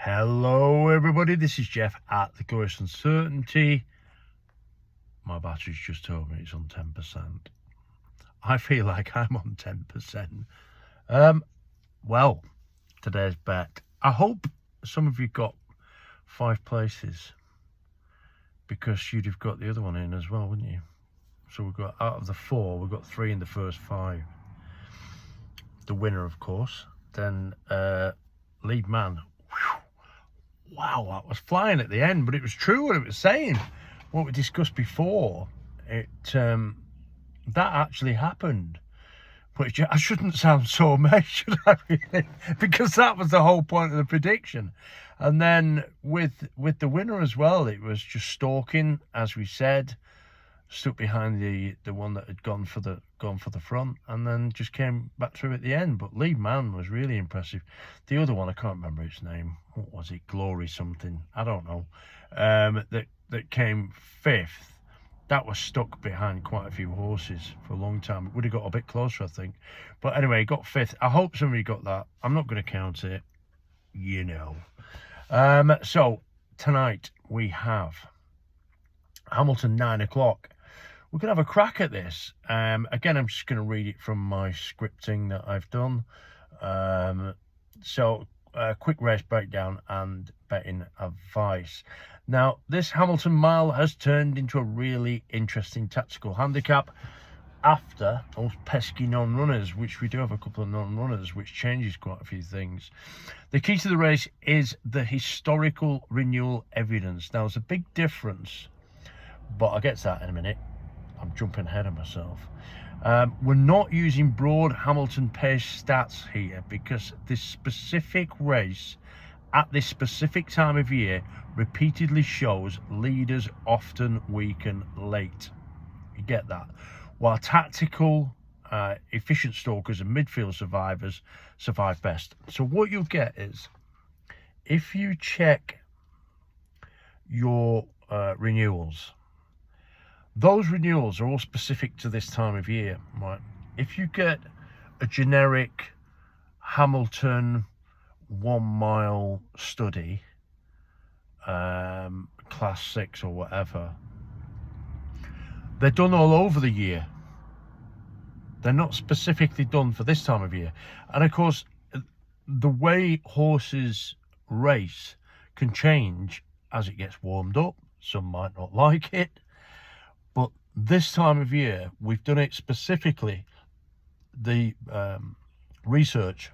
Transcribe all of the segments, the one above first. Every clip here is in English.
Hello everybody, this is Jeff at the Glorious Uncertainty. My battery's just told me it's on 10%. I feel like I'm on 10%. Well, today's bet. I hope some of you got 5 places, because you'd have got the other one in as well, wouldn't you? So we've got, out of the 4, we've got 3 in the first 5. The winner, of course. Then lead man. Whew. Wow, that was flying at the end, but it was true what it was saying. What we discussed before, that actually happened. But I shouldn't sound so mad, should I? Really? Because that was the whole point of the prediction. And then with the winner as well, it was just stalking, as we said, stuck behind the one that had gone for the front, and then just came back through at the end. But lead man was really impressive. The other one, I can't remember its name. What was it? Glory something, I don't know. That came 5th. That was stuck behind quite a few horses for a long time. It would have got a bit closer, I think. But anyway, got 5th. I hope somebody got that. I'm not going to count it, you know. So tonight we have Hamilton 9 o'clock. We can have a crack at this. Again, I'm just going to read it from my scripting that I've done. So quick race breakdown and betting advice. Now, this Hamilton Mile has turned into a really interesting tactical handicap after those pesky non-runners, which we do have a couple of non-runners, which changes quite a few things. The key to the race is the historical renewal evidence. Now, there's a big difference, but I'll get to that in a minute. I'm jumping ahead of myself. We're not using broad Hamilton pace stats here, because this specific race at this specific time of year repeatedly shows leaders often weaken late. You get that? While tactical, efficient stalkers and midfield survivors survive best. So what you'll get is, if you check your renewals, those renewals are all specific to this time of year, right? If you get a generic Hamilton 1 mile study, class 6 or whatever, they're done all over the year. They're not specifically done for this time of year. And of course, the way horses race can change as it gets warmed up. Some might not like it. But this time of year, we've done it specifically, the research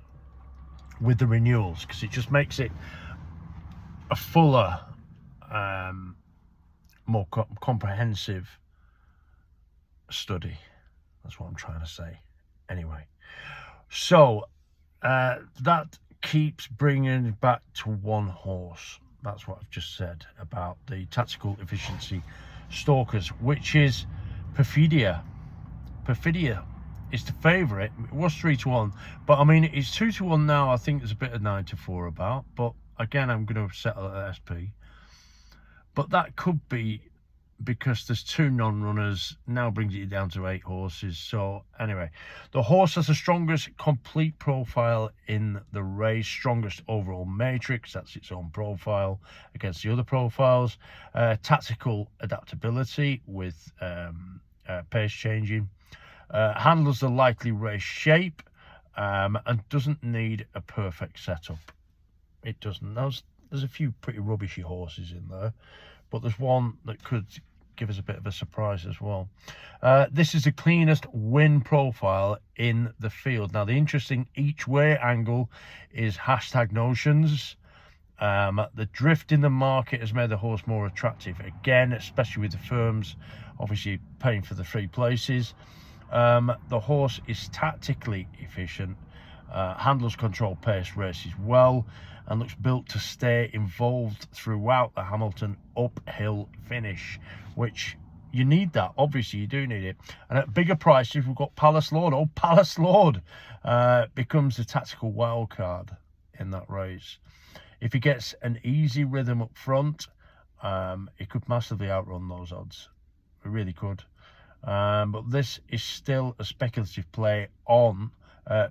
with the renewals, because it just makes it a fuller, more comprehensive study. That's what I'm trying to say. Anyway, so that keeps bringing it back to one horse. That's what I've just said about the tactical efficiency stalkers, which is Perfidia. Perfidia is the favourite. It was 3-1, but I mean, it's 2-1 now. I think there's a bit of 9-4 about, but again, I'm going to settle at SP. But that could be because there's 2 non-runners, now brings it down to 8 horses. So anyway, the horse has the strongest complete profile in the race, strongest overall matrix, that's its own profile against the other profiles, tactical adaptability with pace changing, handles the likely race shape, and doesn't need a perfect setup. It doesn't. There's a few pretty rubbishy horses in there, but there's one that could give us a bit of a surprise as well. This is the cleanest win profile in the field. Now, the interesting each way angle is #notions. The drift in the market has made the horse more attractive again, especially with the firms obviously paying for the 3 places. The horse is tactically efficient, handles control pace, races well, and looks built to stay involved throughout the Hamilton uphill finish, which you need that. Obviously, you do need it. And at bigger prices, we've got Palace Lord. Oh, Palace Lord becomes the tactical wild card in that race. If he gets an easy rhythm up front, it could massively outrun those odds. It really could. But this is still a speculative play on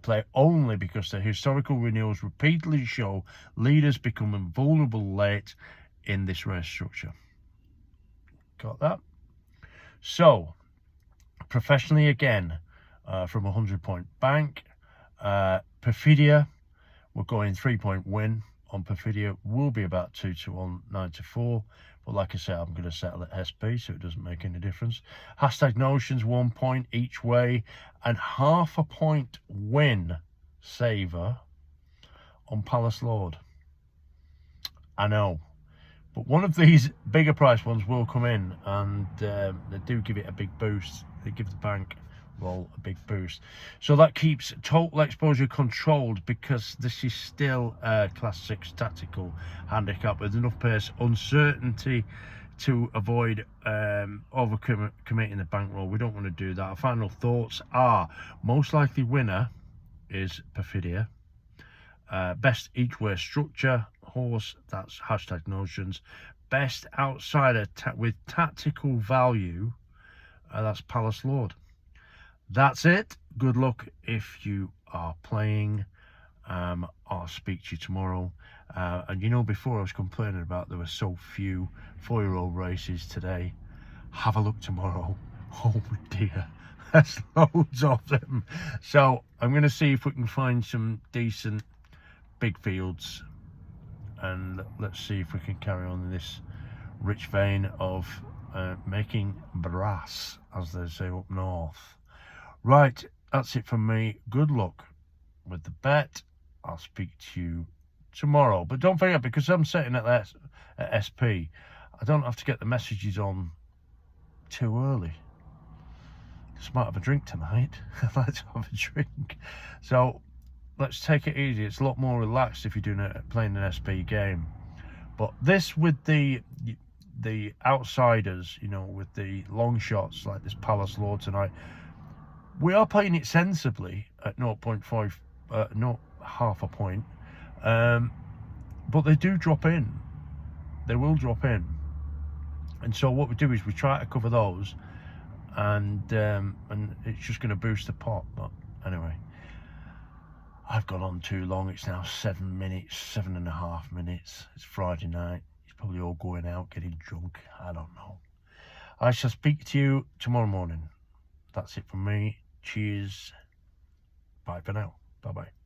play only because the historical renewals repeatedly show leaders becoming vulnerable late in this race structure. Got that? So, professionally again, from 100-point bank, Perfidia, we're going 3-point win on Perfidia, will be about 2-1, 9-4. But like I said, I'm going to settle at SP, so it doesn't make any difference. Hashtag Notions, 1 point each way, and 0.5 point win saver on Palace Lord. I know, but one of these bigger price ones will come in, and they do give it a big boost. They give the bank roll a big boost, so that keeps total exposure controlled, because this is still a class 6 tactical handicap with enough pace, uncertainty to avoid overcommitting the bankroll. We don't want to do that. Our final thoughts are: most likely winner is Perfidia. Best each way structure horse, that's hashtag Notions. Best outsider with tactical value, that's Palace Lord. That's it. Good luck if you are playing. I'll speak to you tomorrow. And you know, before I was complaining about there were so few 4-year-old races today. Have a look tomorrow. Oh dear, there's loads of them. So I'm going to see if we can find some decent big fields, and let's see if we can carry on in this rich vein of making brass, as they say up north. Right, that's it from me. Good luck with the bet. I'll speak to you tomorrow. But don't forget, because I'm sitting at SP, I don't have to get the messages on too early. Just might have a drink tonight. Let's have a drink. So let's take it easy. It's a lot more relaxed if you're playing an SP game. But this with the outsiders, you know, with the long shots like this Palace Lord tonight, we are playing it sensibly at 0.5, not 0.5 point. But they do drop in. They will drop in. And so what we do is we try to cover those, and it's just going to boost the pot. But anyway, I've gone on too long. It's now 7 minutes, 7.5 minutes. It's Friday night. It's probably all going out, getting drunk. I don't know. I shall speak to you tomorrow morning. That's it from me. Cheers. Bye for now. Bye-bye.